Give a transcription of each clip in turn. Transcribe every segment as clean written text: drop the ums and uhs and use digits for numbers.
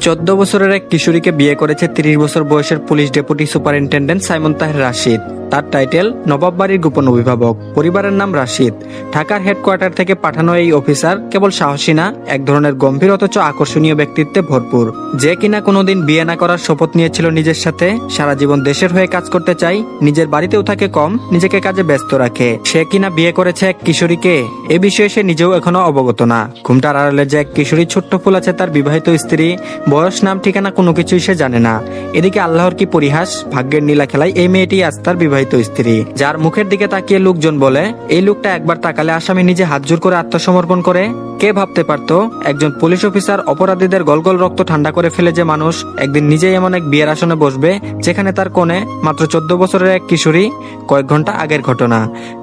14 বছরের এক কিশোরীকে বিয়ে করেছে 30 বছর বয়সের police deputy superintendent Simon Taher Rashid. তার টাইটেল নবাব বাড়ির গোপন অভিভাবক। পরিবারের নাম রাশিদ। ঢাকার হেডকোয়ার্টার থেকে পাঠানো এই অফিসার কেবল সাহসী না, এক ধরনের গম্ভীর অথচ আকর্ষণীয় ব্যক্তিত্বে ভরপুর। যে কিনা কোনোদিন বিয়ে না করার শপথ নিয়েছিল নিজের সাথে, সারা জীবন দেশের হয়ে কাজ করতে চাই, নিজের বাড়িতেও থাকে কম, নিজেকে কাজে ব্যস্ত রাখে। সে কিনা বিয়ে করেছে এক কিশোরীকে, এ বিষয়ে সে নিজেও এখনো অবগত না। ঘুমটার আড়ালে যে এক কিশোরী ছোট্ট ফুল আছে তার বিবাহিত স্ত্রী, বয়স নাম ঠিকানা কোনো কিছুই সে জানে না। এদিকে আল্লাহর কি পরিহাস, ভাগ্যের নীলা খেলায় এই মেয়েটি আজ তার বিবাহিত স্ত্রী, যার মুখের দিকে তাকিয়ে লোকজন বলে এই লোকটা একবার তাকালে আসামি নিজে হাত জোর করে আত্মসমর্পণ করে। কে ভাবতে পারতো একজন পুলিশ অফিসার অপরাধীদের গলগল রক্ত ঠান্ডা করে ফেলে যে মানুষ একদিন নিজেই এমন এক বিয়ের আসনে বসবে যেখানে তার কোণে মাত্র 14 বছরের এক কিশোরী। কয়েক ঘন্টা আগের ঘটনা।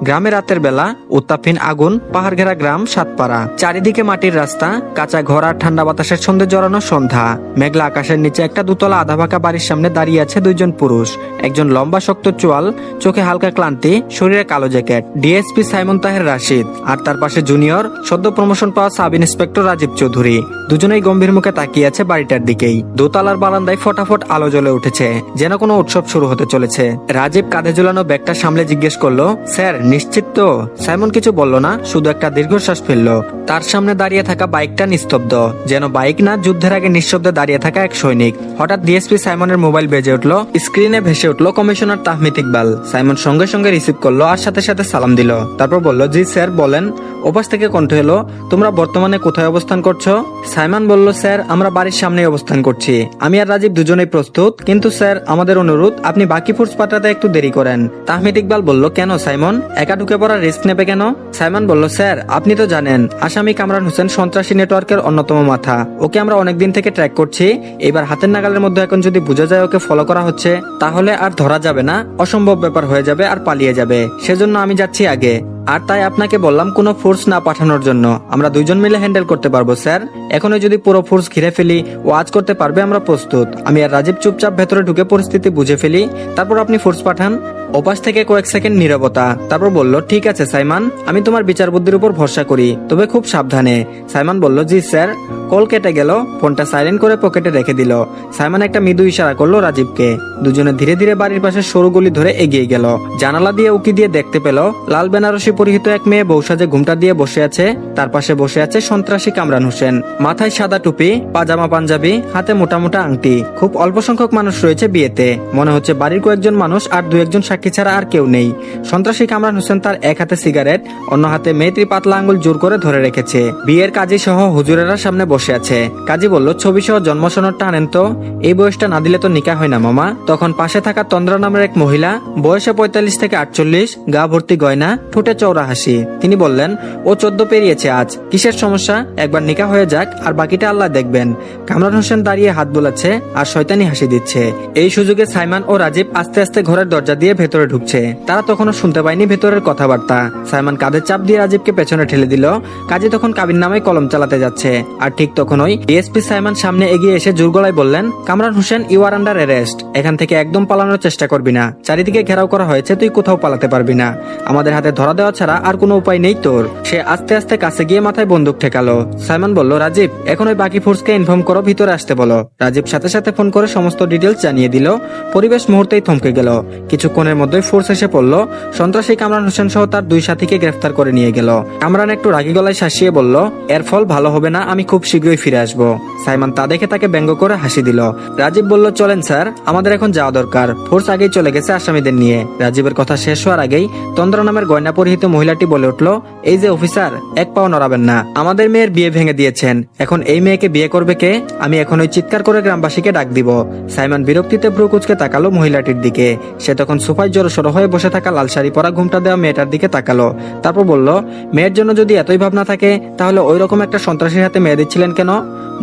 গ্রামে রাতের বেলা উত্তাপহীন আগুন, পাহাড় ঘেরা গ্রাম সাতপাড়া, চারিদিকে মাটির রাস্তা, কাঁচা ঘর আর ঠান্ডা বাতাসের ছন্দে জড়ানো সন্ধ্যা। মেঘলা আকাশের নিচে একটা দুতলা আধা ভাঙা বাড়ির সামনে দাঁড়িয়ে আছে দুইজন পুরুষ। একজন লম্বা শক্ত চোয়াল, চোখে হালকা ক্লান্তি, শরীরে কালো jacket, DSP Simon Taher Rashid. আর তার পাশে জুনিয়র সদ্য প্রমোশন পাওয়া সাব ইন্সপেক্টর রাজীব চৌধুরী। দুজনেই গম্ভীর মুখে তাকিয়ে আছে বাড়িটার দিকেই। দোতলার বারান্দায় ফটাফট আলো জ্বলে উঠেছে, যেন কোনো উৎসব শুরু হতে চলেছে। রাজীব কাঁধে ঝুলানো ব্যাগটা সামলে জিজ্ঞেস করলো, স্যার নিশ্চিত তো? সাইমন কিছু বলল না, শুধু একটা দীর্ঘশ্বাস ফেললো। তার সামনে দাঁড়িয়ে থাকা বাইকটা নিস্তব্ধ, যেন বাইক না, যুদ্ধের আগে নিঃশব্দে দাঁড়িয়ে থাকা এক সৈনিক। হঠাৎ ডিএসপি সাইমনের মোবাইল বেজে উঠলো, স্ক্রিনে ভেসে উঠলো কমিশনার তাহমিদ ইকবাল। সাইমন সঙ্গে সঙ্গে রিসিভ করলো আর সাথে সাথে সালাম দিল। তারপর বলল, জি স্যার বলেন। ওপাশ থেকে কণ্ঠ এলো, তোমরা বর্তমানে কোথায় অবস্থান করছো? সাইমন বলল, স্যার আমরা বাড়ির সামনে অবস্থান করছি। আমি আর রাজীব দুজনেই প্রস্তুত, কিন্তু স্যার আমাদের অনুরোধ আপনি বাকি ফোর্স পাঠাতে একটু দেরি করেন। তাহমিদ ইকবাল বলল, কেন সাইমন, একা ঢুকে পড়ার রিস্ক নেবে কেন? সাইমন বলল, স্যার আপনি তো জানেন আসামি কামরান হোসেন সন্ত্রাসী নেটওয়ার্কের অন্যতম মাথা। ওকে আমরা অনেকদিন থেকে ট্র্যাক করছি। এবার হাতের নাগালের মধ্যে এখন যদি বোঝা যায় ওকে ফলো করা হচ্ছে, তাহলে আর ধরা যাবে না, অসম্ভব ব্যাপার হয়ে যাবে আর পালিয়ে যাবে। সেজন্য আমি যাচ্ছি আগে। আর তাই আপনাকে বললাম কোনো ফোর্স না পাঠানোর জন্য। আমরা দুইজন মিলে হ্যান্ডেল করতে পারবো স্যার। এখনই যদি পুরো ফোর্স ঘিরে ফেলি ও আজ করতে পারবে, আমরা প্রস্তুত। আমি আর রাজীব চুপচাপ ভেতরে ঢুকে পরিস্থিতি বুঝে ফেলি, তারপর আপনি ফোর্স পাঠান। ওপাশ থেকে কয়েক সেকেন্ড নীরবতা, তারপর বলল, ঠিক আছে সাইমন, আমি তোমার বিচার বুদ্ধির উপর ভরসা করি, তবে খুব সাবধানে। সাইমন বলল, জি স্যার। কল কেটে গেল, ফোনটা সাইলেন্ট করে পকেটে রেখে দিল। সাইমন একটা মৃদু ইশারা করলো রাজীবকে। দুজনে ধীরে ধীরে বাড়ির পাশে সরু গলি ধরে এগিয়ে গেল। জানালা দিয়ে উকি দিয়ে দেখতে পেল লাল বেনারসি পরিহিত এক মেয়ে বউ সাজে ঘুমটা দিয়ে বসে আছে। তার পাশে বসে আছে সন্ত্রাসী কামরান হোসেন, মাথায় সাদা টুপি, পাজামা পাঞ্জাবি, হাতে মোটা মোটা আংটি। খুব অল্প সংখ্যক মানুষ রয়েছে বিয়েতে, মনে হচ্ছে বাড়ির কয়েকজন মানুষ আর দু একজন সাক্ষী ছাড়া আর কেউ নেই। সন্ত্রাসী কামরান হোসেন তার এক হাতে সিগারেট, অন্য হাতে মেয়েটির পাতলা আঙ্গুল জোর করে ধরে রেখেছে। বিয়ের কাজী সহ হুজুরেরা সামনে বসে আছে। কাজী বলল, ছবি সহ জন্ম সনদটা আনেন তো, এই বয়সটা না দিলে তো নিকা হয় না মামা। তখন পাশে থাকা তন্দ্রা নামের এক মহিলা, বয়সে 45 থেকে 48, গা ভর্তি গয়না, ঠোঁটে চওড়া হাসি। তিনি বললেন, ও 14 পেরিয়েছে আজ, কিসের সমস্যা? একবার নিকা হয়ে যাক আর বাকিটা আল্লাহ দেখবেন। কামরান হোসেন দাঁড়িয়ে হাত বোলাচ্ছে আর শয়তানি হাসি দিচ্ছে। এই সুযোগে সাইমন ও রাজীব আস্তে আস্তে ঘরের দরজা দিয়ে ভেতরে ঢুকছে। তারা তখনও শুনতে পায়নি ভেতরের কথাবার্তা। সাইমন কাঁধে চাপ দিয়ে রাজীবকে পেছনে ঠেলে দিল। কাজী তখন কাবির নামে কলম চালাতে যাচ্ছে। আর ঠিক তখনই ডিএসপি সাইমন সামনে এগিয়ে এসে জোর গলায় বললেন, Kamran Hossain, you are under arrest. এখান থেকে একদম পালানোর চেষ্টা করবি না, চারিদিকে ঘেরাও করা হয়েছে, তুই কোথাও পালাতে পারবি না। আমাদের হাতে ধরা দেওয়া ছাড়া আর কোনো উপায় নেই তোর। সে আস্তে আস্তে কাছে গিয়ে মাথায় বন্দুক ঠেকালো। সাইমন বলল, রাজীব এখন ওই বাকি ফোর্সকে ইনফর্ম করো, ভিতরে আসতে বলো। রাজীব সাথে সাথে ফোন করে সমস্ত ডিটেলস জানিয়ে দিল। পরিবেশ মুহূর্তেই থমকে গেল। কিছুক্ষণের মধ্যেই ফোর্স এসে পড়ল। সন্ত্রাসী কামরান হোসেন সহ তার 2 সাথীকে গ্রেফতার করে নিয়ে গেল। কামরান একটু রাগী গলায় শাসিয়ে বলল, এর ফল ভালো হবে না, আমি খুব শীঘ্রই ফিরে আসবো। সাইমন তা দেখে তাকে ব্যঙ্গ করে হাসি দিল। রাজীব বলল, চলেন স্যার, আমাদের এখন যাওয়া দরকার। ফোর্স আগেই চলে গেছে আসামিদের নিয়ে। রাজীবের কথা শেষ হওয়ার আগেই তন্দ্রা নামের গয়না পরিহিত মহিলাটি বলে উঠল, এই যে অফিসার, এক পাও নড়াবেন না। আমাদের মেয়ের বিয়ে ভেঙে দিয়েছেন, এখন এই মেয়েকে বিয়ে করবে কে? আমি এখন ওই চিৎকার করে গ্রামবাসীকে ডাক দিব। সাইমন বিরক্তিতে ভ্রু কুঁচকে তাকালো মহিলাটির দিকে। সে তখন সোফায় জড়সড় হয়ে বসে থাকা লাল শাড়ি পরা ঘুমটা দেওয়া মেয়েটার দিকে তাকালো। তারপর বলল, মেয়ের জন্য যদি এতই ভাবনা থাকে তাহলে ওই রকম একটা সন্ত্রাসীর হাতে মেয়ে দিচ্ছিলেন কেন?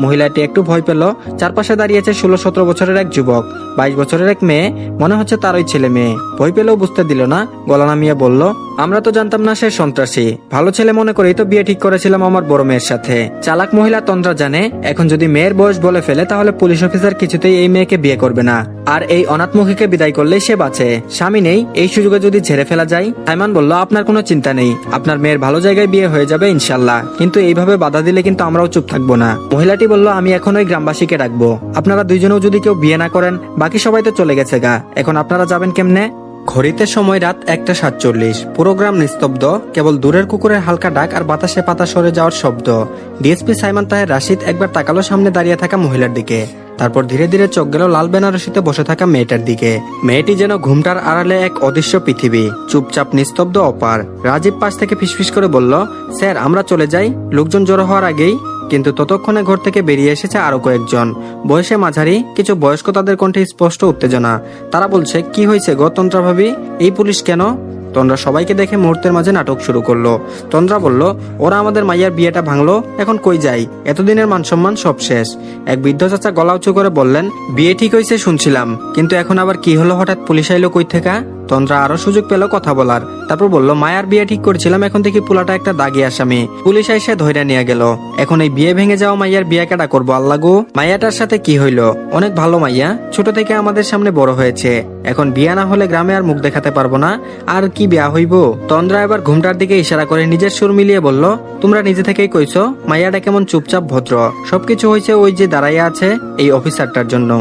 মহিলাটি একটু ভয় পেল। চারপাশে দাঁড়িয়েছে 16-17 বছরের এক যুবক, 22 বছরের এক মেয়ে, মনে হচ্ছে তারই ছেলে মেয়ে। ভয় পেলেও বুঝতে দিল না, গলা নামিয়ে বলল, আমরা তো জানতাম না সে সন্ত্রাসী। ভালো ছেলে মনে করেই তো বিয়ে ঠিক করেছিলাম আমার বড় মেয়ের সাথে। চালাক মহিলা তন্দ্রা জানে এখন যদি মেয়ের বয়স বলে ফেলে তাহলে পুলিশ অফিসার কিছুতেই এই মেয়েকে বিয়ে করবে না, আর এই অনাথমুখীকে বিদায় করলেই সে বাঁচে। স্বামী নেই, এই সুযোগে যদি ঝেড়ে ফেলা যায়। সাইমন বলল, আপনার কোনো চিন্তা নেই, আপনার মেয়ের ভালো জায়গায় বিয়ে হয়ে যাবে ইনশাল্লাহ, কিন্তু এইভাবে বাধা দিলে কিন্তু আমরাও চুপ থাকবো না। মহিলাটি বলল, আমি এখন ওই গ্রামবাসীকে ডাকবো। আপনারা দুইজনেও যদি কেউ বিয়ে না করেন, বাকি সবাই তো চলে গেছে গা, এখন আপনারা যাবেন কেমনে? ঘড়িতে সময় রাত 1:47। পুরো গ্রাম নিস্তব্ধ, কেবল দূরের কুকুরের হালকা ডাক আর বাতাসে পাতা সরে যাওয়ার শব্দ। ডিএসপি সাইমন তাহের রাশিদ একবার তাকালো সামনে দাঁড়িয়ে থাকা মহিলার দিকে, তারপর ধীরে ধীরে চোখ গেল লাল বেনারসিতে বসে থাকা মেয়েটার দিকে। মেয়েটি যেন ঘুমটার আড়ালে এক অদৃশ্য পৃথিবী, চুপচাপ, নিস্তব্ধ, অপার। রাজীব পাশ থেকে ফিসফিস করে বলল, স্যার আমরা চলে যাই, লোকজন জড়ো হওয়ার আগেই। কিন্তু ততক্ষণে ঘর থেকে বেরিয়ে এসেছে আরো কয়েকজন, বয়সে মাঝারি, কিছু বয়স্ক। তাদের কণ্ঠে স্পষ্ট উত্তেজনা। তারা বলছে, কি হয়েছে গো তন্দ্রা ভাবি, এই পুলিশ কেন? তন্দ্রা সবাইকে দেখে মুহূর্তের মাঝে নাটক শুরু করলো। তন্দ্রা বলল, ওরা আমাদের মাইয়ার বিয়েটা ভাঙলো, এখন কই যাই? এতদিনের মান সম্মান সব শেষ। এক বৃদ্ধ চাচা গলা উঁচু করে বললেন, বিয়ে ঠিক হয়েছে শুনছিলাম, কিন্তু এখন আবার কি হলো, হঠাৎ পুলিশ আইলো কই থেকে? তন্দ্রা আরো সুযোগ পেল কথা বলার, তারপর বলল, মায়ার বিয়ে ঠিক করছিলাম, এখন দেখি পোলাটা একটা দাগি আসামি, পুলিশ এসে ধইরা নিয়ে গেল। এখন এই বিয়ে ভেঙে যাওয়া মাইয়ার বিয়ে কেডা করবো আল্লাহ গো? মাইয়াটার সাথে কি হইলো? অনেক ভালো মাইয়া, ছোট থেকে আমাদের সামনে বড় হয়েছে, এখন বিয়া না হলে গ্রামে আর মুখ দেখাতে পারবো না, আর কি বিয়া হইব? তন্দ্রা এবার ঘুমটার দিকে ইশারা করে নিজের সুর মিলিয়ে বলল, তোমরা নিজে থেকেই কইছো মাইয়াটা কেমন চুপচাপ ভদ্র, সবকিছু হয়েছে ওই যে দাঁড়াইয়া আছে এই অফিসারটার জন্য।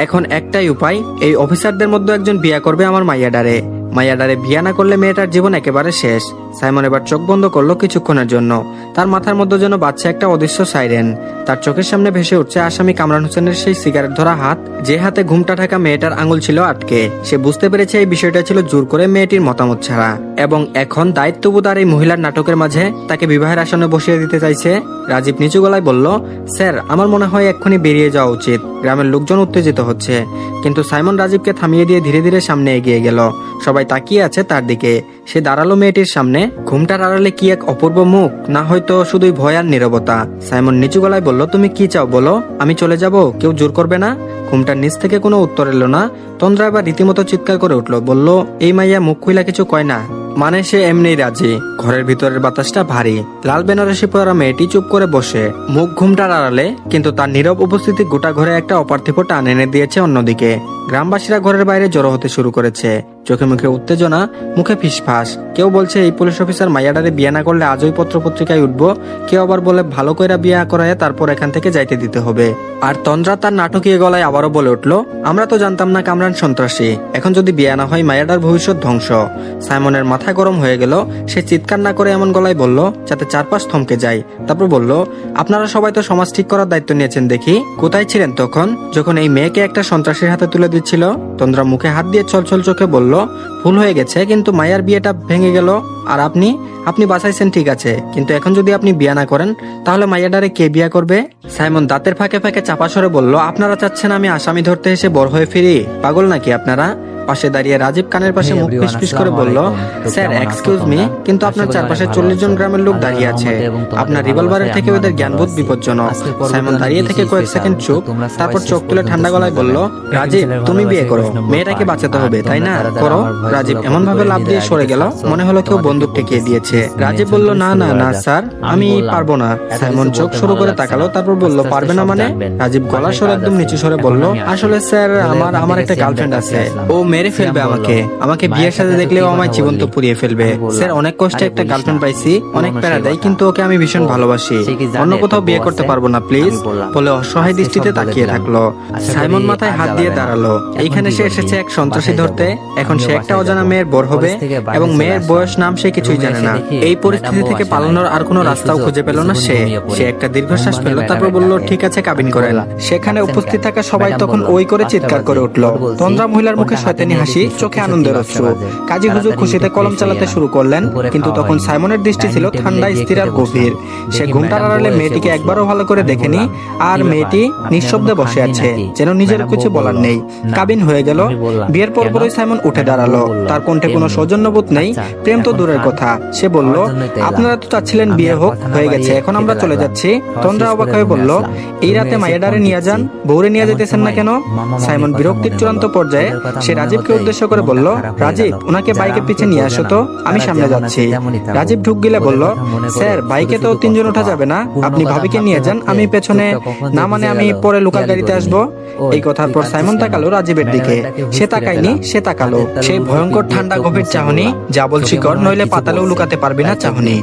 এখন একটাই উপায়, এই অফিসারদের মধ্যে একজন বিয়া করবে আমার মাইয়াডারে। মাইয়াডারে বিয়া না করলে মেয়েটার জীবন একেবারে শেষ। সাইমন এবার চোখ বন্ধ করলো কিছুক্ষণের জন্য। তার মাথার মধ্যে যেন বাজছে একটা অদৃশ্য সাইরেন। তার চোখের সামনে ভেসে উঠছে আসামি কামরান হোসেনের সেই সিগারেট ধরা হাত, যে হাতে ঘুমটা থাকা মেয়েটার আঙুল ছিল আটকে। সে বুঝতে পেরেছে এই বিষয়টা ছিল জোর করে মেয়েটির মতামত ছাড়া, এবং এখন দায়িত্ববোধ আর এই মহিলার নাটকের মাঝে তাকে বিবাহের আসনে বসিয়ে দিতে চাইছে। রাজীব নিচু গলায় বলল, স্যার আমার মনে হয় এক্ষুনি বেরিয়ে যাওয়া উচিত, গ্রামের লোকজন উত্তেজিত হচ্ছে। কিন্তু সাইমন রাজীবকে থামিয়ে দিয়ে ধীরে ধীরে সামনে এগিয়ে গেল। সবাই তাকিয়ে আছে তার দিকে। সে দাঁড়ালো মেয়েটির সামনে, ঘুমটার আড়ালে কি এক অপূর্ব মুখ, না হয়তো শুধুই ভয় আর নীরবতা। সাইমন নিচু গলায় বলল, তুমি কি চাও বলো, আমি চলে যাব, কেউ জোর করবে না? ঘুমটার নিচ থেকে কোনো উত্তর এলো না। তন্দ্রা এবার রীতিমতো চিৎকার করে উঠলো, বলল, এই মাইয়া মুখ খুইলা কিছু কয় না, মানে সে এমনিই রাজি। ঘরের ভিতরের বাতাসটা ভারী। লাল বেনারসি পরা মেয়েটি চুপ করে বসে, মুখ ঘুমটার আড়ালে, কিন্তু তার নীরব উপস্থিতি গোটা ঘরে একটা অপার্থিব টান এনে দিয়েছে অন্যদিকে। গ্রামবাসীরা ঘরের বাইরে জড়ো হতে শুরু করেছে, চোখে মুখে উত্তেজনা, মুখে ফিসফাস। কেউ বলছে এই পুলিশ অফিসার মাইয়াডারে বিয়ে না করলে আজই পত্র পত্রিকায় উঠবো, কেউ আবার বলে ভালো কইরা বিয়ে করায় তারপর এখান থেকে যাইতে দিতে হবে। আর তন্দ্রা তার নাটকীয় গলায় আবারও বলে উঠলো, আমরা তো জানতাম না কামরান সন্ত্রাসী, এখন যদি বিয়ে না হয় মাইয়াডার ভবিষ্যৎ ধ্বংস। সাইমনের মাথা গরম হয়ে গেল। সে চিৎকার না করে এমন গলায় বলল যাতে চারপাশ থমকে যায়। তারপর বলল, আপনারা সবাই তো সমাজ ঠিক করার দায়িত্ব নিয়েছেন দেখি, কোথায় ছিলেন তখন যখন এই মেয়েকে একটা সন্ত্রাসীর হাতে তুলে দিচ্ছিল? তন্দ্রা মুখে হাত দিয়ে ছলছল চোখে বলল, ভুল হয়ে গেছে, কিন্তু মায়ার বিয়েটা ভেঙে গেল। আর আপনি বাঁচাইছেন ঠিক আছে, কিন্তু এখন যদি আপনি বিয়ে না করেন তাহলে মাইয়াডারে কে বিয়ে করবে? সাইমন দাঁতের ফাঁকে ফাঁকে চাপা স্বরে বলল, আপনারা চাচ্ছেন আমি আসামি ধরতে এসে বড় হয়ে ফিরি? পাগল নাকি আপনারা? পাশে দাঁড়িয়ে রাজীব কানের পাশে মুখ ফিসফিস করে বলল, স্যার এক্সকিউজ মি, কিন্তু আপনার চারপাশে 40 জন গ্রামের লোক দাঁড়িয়ে আছে, আপনার রিভলভারের থেকে ওদের জ্ঞানবোধ বিপজ্জনক। সাইমন দাঁড়িয়ে থেকে কয়েক সেকেন্ড চুপ, তারপর চোখ তুলে ঠান্ডা গলায় বলল, রাজীব তুমি বিয়ে করো, মেয়েটাকে বাঁচাতে হবে তাই না, করো। রাজীব এমন ভাবে লাফ দিয়ে সরে গেল, মনে হলো কেউ বন্দুক ঠেকিয়ে দিয়েছে। রাজীব বলল, না না না স্যার, আমি পারবো না। সাইমন চোখ শুরু করে তাকালো, তারপর বলল, পারবে না মানে? রাজীব গলা স্বর একদম নিচু স্বরে বলল, আসলে স্যার আমার একটা গার্লফ্রেন্ড আছে, ও মেরে ফেলবে আমাকে বিয়ের সাথে দেখলেও আমায় জীবন্ত পুড়িয়ে ফেলবে। স্যার অনেক কষ্টে একটা গার্লফ্রেন্ড পাইছি, অনেক প্যারা দেয়, কিন্তু ওকে আমি ভীষণ ভালোবাসি, অন্য কোথাও বিয়ে করতে পারবো না প্লিজ, বলে অসহায় দৃষ্টিতে তাকিয়ে থাকলো। সাইমন মাথায় হাত দিয়ে দাঁড়ালো। এইখানে সে এসেছে এক সন্ত্রাসী ধরতে, এখন সে একটা অজানা মেয়ের বর হবে, এবং মেয়ের বয়স নাম সে কিছুই জানে না। এই পরিস্থিতি থেকে পালানোর আর কোনো রাস্তাও খুঁজে পেল না সে একটা দীর্ঘশ্বাস ফেললো, তারপর বলল, ঠিক আছে কাবিন করেন। সেখানে উপস্থিত থাকা সবাই তখন ওই করে চিৎকার করে উঠলো। তন্দ্রা মহিলার মুখে শয়তানি হাসি, চোখে আনন্দের অশ্রু। কাজী হুজুর খুশিতে কলম চালাতে শুরু করলেন, কিন্তু তখন সাইমনের দৃষ্টি ছিল ঠান্ডা, স্থির আর গভীর। সে ঘুমটার আড়ালে মেয়েটিকে একবারও ভালো করে দেখেনি, আর মেয়েটি নিঃশব্দে বসে আছে, যেন নিজের কিছু বলার নেই। কাবিন হয়ে গেল। বিয়ের পরপরই সাইমন উঠে দাঁড়ালো। তার কণ্ঠে কোনো সৌজন্যবোধ নেই, প্রেম তো দূরের কথা। সে বলল, আপনারা তো চাচ্ছিলেন বিয়ে হোক, হয়ে গেছে, এখন আমরা চলে যাচ্ছি। তন্দ্রা অবাক হয়ে বলল, এই রাতে মাইয়াডারে নিয়ে যান, বউরে নিয়ে যেতেছেন না কেন? সাইমন বিরক্তির চূড়ান্ত পর্যায়ে। সে রাজীব রাজীবকে উদ্দেশ্য করে বলল, রাজীব ওনাকে বাইকের পিছে নিয়ে আসো তো, আমি সামনে যাচ্ছি। রাজীব ঢুক গিলে বলল, স্যার বাইকে তো তিনজন ওঠা যাবে না, আপনি ভাবিকে নিয়ে যান, আমি পেছনে, না মানে আমি পরে লোকাল গাড়িতে আসবো। এই কথার পর সাইমন তাকালো রাজীবের দিকে। সে তাকায়নি, সে তাকালো সেই ভয়ঙ্কর ঠান্ডা গভীর চাহনি, যা বল শিকড় নইলে পাতালেও লুকাতে পারবি না চাহনি।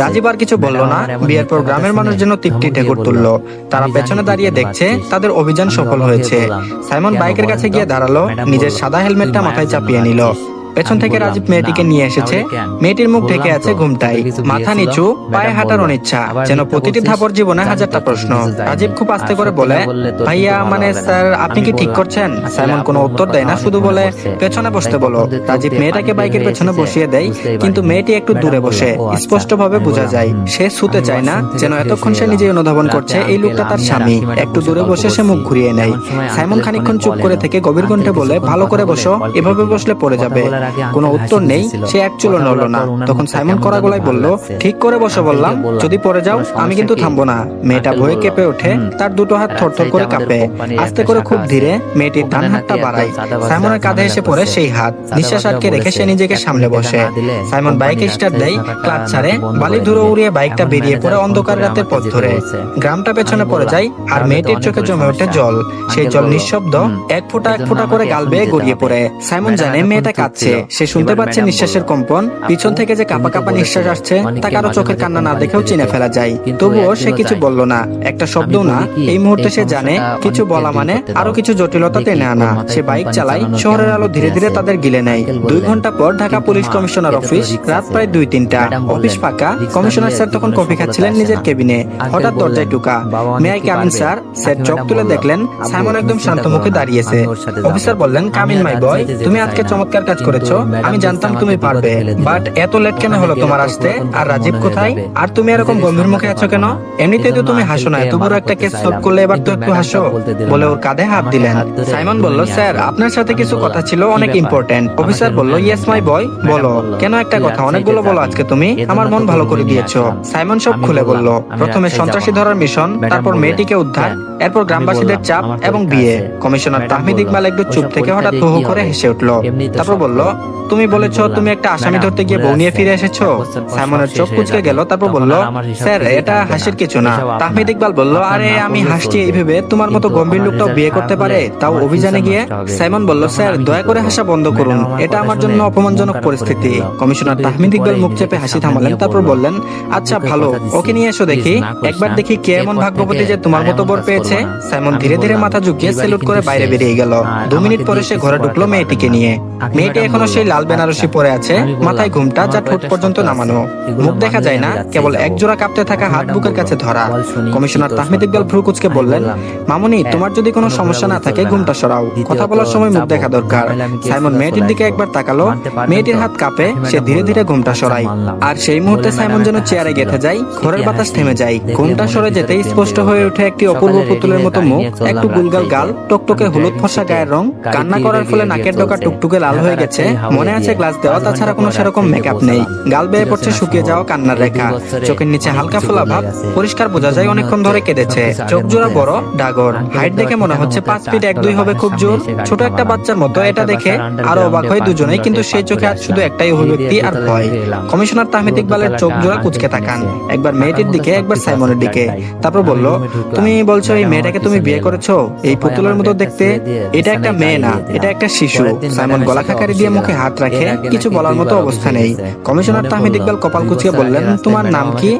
রাজীব আর কিছু বলল না। বিয়ের পর গ্রামের মানুষ যেন তৃপ্তি ঢেকুর তুলল। তারা পেছনে দাঁড়িয়ে দেখছে তাদের অভিযান সফল হয়েছে। সাইমন বাইকের কাছে গিয়ে দাঁড়ালো, নিজের সাদা হেলমেটটা মাথায় চাপিয়ে নিল। পেছন থেকে রাজীব মেয়েটিকে নিয়ে এসেছে। মেয়েটির মুখ ঢেকে আছে ঘুমটাই, মাথা নিচু, পায়ে হাঁটার অনিচ্ছা, যেন প্রতিটি ধাপর জীবনে হাজারটা প্রশ্ন। রাজীব খুব আস্তে করে বলে, ভাইয়া মানে স্যার আপনি কি ঠিক করছেন? সাইমন কোনো উত্তর দেয় না, শুধু বলে, পেছনে বসতে বলো। রাজীব মেয়েটাকে বাইকের পেছনে বসিয়ে দেয়, কিন্তু মেয়েটি একটু দূরে বসে। স্পষ্ট ভাবে বোঝা যায় সে শুতে চায় না, যেন এতক্ষণ সে নিজেই অনুধাবন করছে এই লোকটা তার স্বামী। একটু দূরে বসে সে মুখ ঘুরিয়ে নেয়। সাইমন খানিকক্ষণ চুপ করে থেকে গভীর কণ্ঠে বলে, ভালো করে বসো, এভাবে বসলে পড়ে যাবে। কোনো উত্তর নেই, সে এক চুলও নড়ল না। তখন সাইমন কড়া গলায় বলল, ঠিক করে বসো বললাম, যদি পড়ে যাও আমি কিন্তু থামবো না। মেয়েটা ভয়ে কেঁপে ওঠে, তার দুটো হাত থরথর করে কাঁপে। আস্তে করে খুব ধীরে মেয়েটির ডান হাতটা বাড়ায়। সাইমনের কাঁধে এসে পড়ে সেই হাত। নিঃশ্বাস আটকে রেখে সে নিজেকে সামলে বসে। সাইমন বাইকে স্টার্ট দেয়, ক্লাচ ছাড়ে, বালি ধুলো উড়িয়ে বাইকটা বেরিয়ে পড়ে অন্ধকার রাতের পথ ধরে। গ্রামটা পেছনে পড়ে যায়, আর মেয়েটির চোখে জমে ওঠে জল। সেই জল নিঃশব্দ, এক ফোঁটা এক ফোঁটা করে গাল বেয়ে গড়িয়ে পড়ে। সাইমন জানে মেয়েটা কাঁদছে, সে শুনতে পাচ্ছে নিঃশ্বাসের কম্পন। পিছন থেকে যে কাঁপা কাঁপা নিঃশ্বাস আসছে তা কারো চোখের কান্না না দেখেও চিনে ফেলা যায়। তবুও সে কিছু বলল না, একটা শব্দও না। এই মুহূর্তে সে জানে কিছু বলা মানে আরো কিছু জটিলতা টেনে আনা। সে বাইক চালায়, শহরের আলো ধীরে ধীরে তাদের গিলে নেয়। 2 ঘন্টা পর ঢাকা পুলিশ কমিশনার অফিস। রাত প্রায় 2-3টা, অফিস ফাঁকা। কমিশনার স্যার তখন কফি খাচ্ছিলেন নিজের কেবিনে। হঠাৎ দরজায় ঢুকা, may I come in sir? Sir চোখ তুলে দেখলেন সাইমন একদম শান্ত মুখে দাঁড়িয়েছে। অফিসার বললেন, কামিন মাই বয়, তুমি আজকে চমৎকার কাজ করেছো, আমি জানতাম তুমি পারবে, বাট এত লেট কেন হলো তোমার আসতে? আর রাজীব কোথায়? আর তুমি এরকম গম্ভীর মুখে আছো কেন? এমনিতেই তো তুমি হাসো না, এত বড় একটা কেস সলভ করলে এবার তো একটু হাসো, বলে ওর কাঁধে হাত দিলেন। সাইমন বলল, স্যার আপনার সাথে কিছু কথা ছিল, অনেক ইম্পর্টেন্ট। অফিসার বলল, ইয়েস মাই বয়, বলো। কেন একটা কথা? অনেকগুলো বলো আজকে তুমি, আমার মন ভালো করে দিয়েছো। সাইমন সব খুলে বলল। প্রথমে সন্ত্রাসী ধরার মিশন, তারপর মেয়েটিকে উদ্ধার, এরপর গ্রামবাসীদের চাপ এবং বিয়ে। কমিশনার তাহমিদ ইকবাল একটু চুপ থেকে হঠাৎ হু হু করে হেসে উঠল। তারপর বলল, তুমি বলেছো তুমি একটা আসামি ধরতে গিয়ে বউ নিয়ে ফিরে এসেছো। সাইমনের চোখ কুঁচকে গেল। তারপর বলল, স্যার এটা হাসির কিছু না। তাহমিদ ইকবাল বলল, আরে আমি হাসছি এই ভেবে তোমার মতো গম্ভীর লোকটাও বিয়ে করতে পারে, তাও অভিযানে গিয়ে। সাইমন বলল, স্যার দয়া করে হাসা বন্ধ করুন, এটা আমার জন্য অপমানজনক পরিস্থিতি। কমিশনার তাহমিদ ইকবাল মুখ চেপে হাসি থামালেন। তারপর বললেন, আচ্ছা ভালো, ওকে নিয়ে এসো দেখি, একবার দেখি কে এমন ভাগ্যবতী যে তোমার মতো বর পেয়েছে। সাইমন ধীরে ধীরে মাথা ঝুঁকিয়ে স্যালুট করে বাইরে বেরিয়ে গেল। 2 মিনিট পরে সে ঘরে ঢুকলো মেয়েটিকে নিয়ে। মেয়েটি এখনো সেই লাল বেনারসি পরে আছে, মাথায় ঘুমটা যা ঠোঁট পর্যন্ত নামানো, মুখ দেখা যায় না, কেবল একজোড়া কাঁপতে থাকা হাত বুকের কাছে ধরা। কমিশনার তাহমিদ ইকবাল ভ্রু কুঁচকে বললেন, মামুনি তোমার যদি কোনো সমস্যা না থাকে ঘুমটা সরাও, কথা বলার সময় মুখ দেখা দরকার। সাইমন মেয়েটির দিকে একবার তাকালো, মেয়েটির হাত কাঁপে, সে ধীরে ধীরে ঘুমটা সরায়। আর সেই মুহূর্তে সাইমন যেন চেয়ারে গেঁথে যায়, ঘরের বাতাস থেমে যায়। ঘুমটা সরে যেতেই স্পষ্ট হয়ে ওঠে একটি অপূর্ব পুতুলের মতো মুখ, একটু গুলগাল গাল, টকটকে হলুদ ফর্সা গায়ের রং, কান্না করার ফলে নাকের ডগা টুকটুকে লাল হয়ে গেছে, মনে আছে গ্লাস দেওয়া, তাছাড়া কোনো সেরকম মেকআপ নেই। গাল বেয়ে পড়ছে শুকিয়ে যাওয়া কান্নার রেখা, চোখের নিচে হালকা ফোলা ভাব, পরিষ্কার বোঝা যায় অনেকক্ষণ ধরে কেঁদেছে। চোখ জোড়া বড়, ডাগর, হাইট দেখে মনে হচ্ছে 5 ফিট 1-2 হবে খুব জোর, ছোট একটা বাচ্চার মতো। এটা দেখে আরো অবাক হয় দুজনেই, কিন্তু সেই চোখে আজ শুধু একটাই অভিব্যক্তি, আর ভয়। কমিশনার তাহমিদ ইকবালের চোখ জোড়া কুঁচকে তাকান, একবার মেয়েটির দিকে একবার সাইমনের দিকে। তারপর বলল, তুমি বলছো এই মেয়েটাকে তুমি বিয়ে করেছো? এই পুতুলের মতো দেখতে, এটা একটা মেয়ে না, এটা একটা শিশু। সাইমন গলা খাকারি দিয়ে মুখে হাত রাখে, কিছু বলার মতো অবস্থা নেই। কমিশনার তাহমিদ ইকবাল কপাল কুঁচকে বললেন, তোমার নাম কি?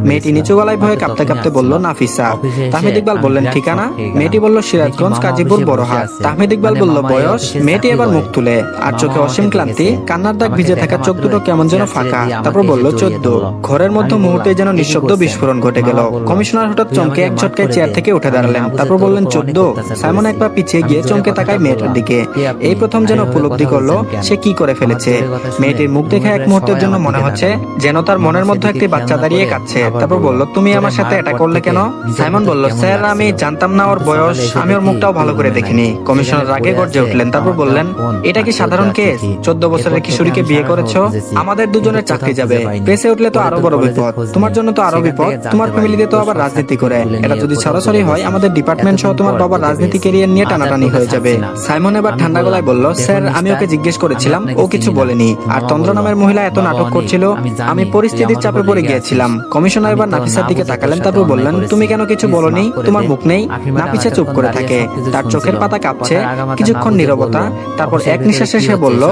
মেয়েটি নিচু গলায় ভয়ে কাঁপতে কাঁপতে বলল, নাফিসা। তাহমিদ ইকবাল বললেন, ঠিকানা? মেয়েটি বলল, সিরাজগঞ্জ, কাজীপুর, বড়হাট। তাহমিদ ইকবাল বলল, বয়স? মেয়েটি এবার মুখ তুলে, আর চোখে অসীম ক্লান্তি, কান্নার দাগ ভিজে থাকা চোখ দুটো কেমন যেন ফাঁকা। তারপর বলল, 14। ঘরের মধ্যে মুহূর্তে যেন নিঃশব্দ বিস্ফোরণ ঘটে গেল। কমিশনার হঠাৎ চমকে এক ঝটকায় চেয়ার থেকে উঠে দাঁড়ালেন। তারপর বললেন, 14? সাইমন একবার পিছিয়ে গিয়ে চমকে তাকায় মেয়েটার দিকে। এই প্রথম যেন উপলব্ধি করলো সে সে কি করে ফেলেছে। মেয়েটির মুখ দেখে এক মুহূর্তের জন্য মনে হচ্ছে যেন তার মনের মধ্যে একটি বাচ্চা দাঁড়িয়ে কাঁদছে। তারপর বলল, তুমি আমার সাথে এটা করলে কেন? সাইমন বলল, স্যার আমি জানতাম না ওর বয়স, আমি ওর মুখটাও ভালো করে দেখিনি। কমিশনার রাগে গর্জে উঠলেন, তারপর বললেন, এটা কি সাধারণ কেস? 14 বছরের কিশোরীকে বিয়ে করেছো, আমাদের দুজনের চাকরি যাবে, পেছে উঠলে তো আরো বড় বিপদ, তোমার জন্য তো আরো বিপদ, তোমার ফ্যামিলিতে তো আবার রাজনীতি করে, এটা যদি সরাসরি হয় আমাদের ডিপার্টমেন্ট সহ তোমার বাবার রাজনীতি ক্যারিয়ার নিয়ে টানাটানি হয়ে যাবে। সাইমন এবার ঠান্ডা গলায় বলল, স্যার আমি ওকে জিজ্ঞেস করেছিলাম, ও কিছু বলেনি। আর তন্দ্র নামের মহিলা এত নাটক করছিল, আমি পরিস্থিতির চাপে পড়ে গিয়েছিলাম। কমিশনার এবার নাফিসার দিকে তাকালেন, তারপর বললেন, তুমি কেন কিছু বলনি? তোমার মুখ নেই? নাফিসা চুপ করে থাকে, তার চোখের পাতা কাঁপছে। কিছুক্ষণ নীরবতা, তারপর এক নিঃশ্বাসে সে বলল,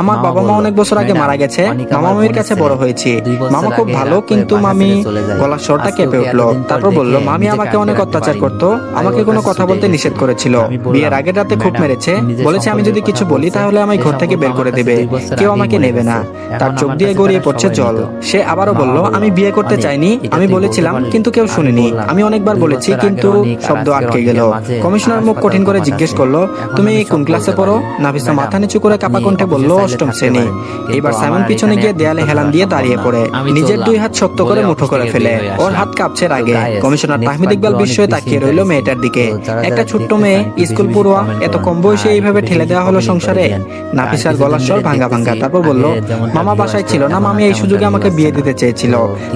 আমার বাবা মা অনেক বছর আগে মারা গেছে, মামা মামির কাছে বড় হয়েছি, মামা খুব ভালো, কিন্তু মামি। গলার স্বরটা কেঁপে উঠলো, তারপর বলল, মামি আমাকে অনেক অত্যাচার করতো, আমাকে কোনো কথা বলতে নিষেধ করেছিল, বিয়ের আগের রাতে খুব মেরেছে, বলেছে আমি যদি কিছু বলি তাহলে আমায় ঘর থেকে বের করে দেবে, কেউ আমাকে নেবে না। তার চোখ দিয়ে গড়িয়ে পড়ছে জল। সে আবারও বলল, আমি বিয়ে করতে চাইনি, আমি বলেছিলাম কিন্তু কেউ শুনেনি, আমি অনেকবার বলেছি কিন্তু শব্দ আটকে গেল। কমিশনার মুখ কঠিন করে জিজ্ঞেস করলো, তুমি কোন ক্লাসে পড়ো? নাফিসা মাথা নিচু করে কাঁপা কণ্ঠে বলল, অষ্টম শ্রেণী। এবার সাইমন পিছনে গিয়ে দেয়ালে হেলান দিয়ে দাঁড়িয়ে পড়ে, নিজের দুই হাত শক্ত করে মুঠো করে ফেলে, ওর হাত কাঁপছে রাগে। কমিশনার তাহমিদ ইকবাল বিস্ময়ে তাকিয়ে রইল মেয়েটার দিকে। একটা ছোট্ট মেয়ে, স্কুল পড়ুয়া, এত কম বয়সে এইভাবে ঠেলে দেওয়া হলো সংসারে। নাফিসার গলার স্বর ভাঙ্গা ভাঙ্গা, তারপর বলল, মামা বাসায় ছিল না, মামি এই সুযোগে আমাকে বিয়ে দিতে চেয়েছিল,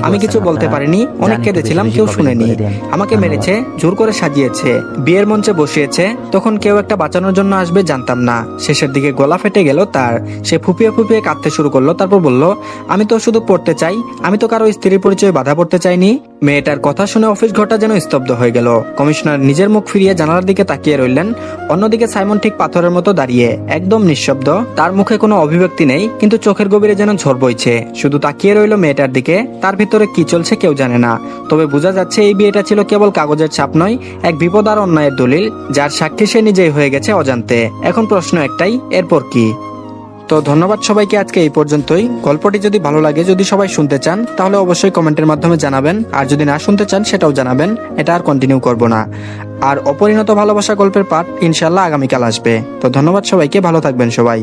আমি কিছু বলতে পারিনি, অনেক কেঁদেছিলাম, কেউ শুনেনি, আমাকে মেরেছে, জোর করে সাজিয়েছে, বিয়ের মঞ্চে বসিয়েছে, তখন কেউ একটা বাঁচানোর জন্য আসবে জানতাম না। শেষের দিকে গলা ফেটে গেল তার, সে ফুপিয়ে ফুপিয়ে কাঁদতে শুরু করলো। তারপর বলল, আমি তো শুধু পড়তে চাই, আমি তো কারো স্ত্রীর পরিচয়ে বাধা পড়তে চাইনি। মেয়েটার কথা শুনে অফিস ঘরটা যেন স্তব্ধ হয়ে গেল। কমিশনার নিজের মুখ ফিরিয়ে জানালার দিকে তাকিয়ে রইলেন। অন্যদিকে সাইমন ঠিক পাথরের মতো দাঁড়িয়ে, একদম নিঃশব্দ, তার মুখে কোনো অভিব্যক্তি নেই, কিন্তু চোখের গভীরে যেন ঝড় বইছে। শুধু তাকিয়ে রইল মেয়েটার দিকে, তার ভিতরে কি চলছে কেউ জানে না। তবে বোঝা যাচ্ছে এই বিয়েটা ছিল কেবল কাগজের ছাপ নয়, এক বিপদ আর অন্যায়ের দলিল, যার সাক্ষী সে নিজেই হয়ে গেছে অজান্তে। এখন প্রশ্ন একটাই, এরপর কি? তো ধন্যবাদ সবাইকে, আজকে এই পর্যন্তই। গল্পটি যদি ভালো লাগে, যদি সবাই শুনতে চান, তাহলে অবশ্যই কমেন্টের মাধ্যমে জানাবেন, আর যদি না শুনতে চান সেটাও জানাবেন, এটা আর কন্টিনিউ করব না। আর অপরিণত ভালোবাসা গল্পের পার্ট ইনশাল্লাহ আগামীকাল আসবে। তো ধন্যবাদ সবাইকে, ভালো থাকবেন সবাই।